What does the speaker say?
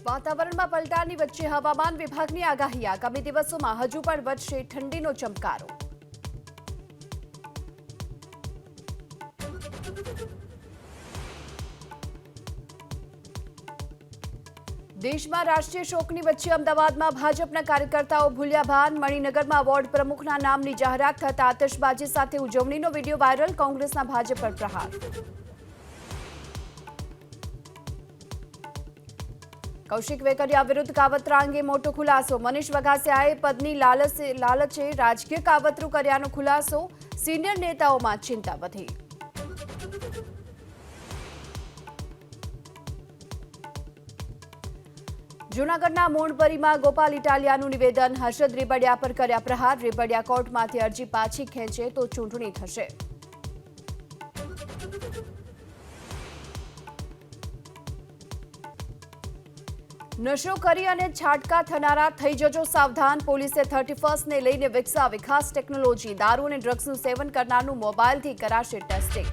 વાતાવરણમાં પલટાની વચ્ચે હવામાન વિભાગની આગાહી આગામી દિવસોમાં હજુ પણ વધશે ઠંડીનો ચમકારો। દેશમાં રાષ્ટ્રીય શોકની વચ્ચે અમદાવાદમાં ભાજપના કાર્યકર્તાઓ ભૂલ્યા ભાન। મણિનગરમાં વોર્ડ પ્રમુખના નામની જાહેરાત થતા આતશબાજી સાથે ઉજવણીનો વિડીયો વાયરલ। કોંગ્રેસના ભાજપ પર પ્રહાર। કૌશિક વેકરિયા વિરુદ્ધ કાવતરા અંગે મોટો ખુલાસો। મનીષ વઘાસિયાએ પદની લાલચે રાજકીય કાવતરું કર્યાનો ખુલાસો। સિનિયર નેતાઓમાં ચિંતા વધી। જૂનાગઢના મોણપરીમાં ગોપાલ ઇટાલિયાનું નિવેદન। હર્ષદ રીબડિયા પર કર્યા પ્રહાર। રીબડિયા કોર્ટમાંથી અરજી પાછી ખેંચે તો ચૂંટણી થશે। નશો કરી અને છાટકા થનારા થઈ જજો સાવધાન। પોલીસે 31st ને લઈને વિકસાવી ખાસ ટેકનોલોજી। દારૂ અને ડ્રગ્સનું સેવન કરનારનું મોબાઈલથી કરાશે ટેસ્ટિંગ।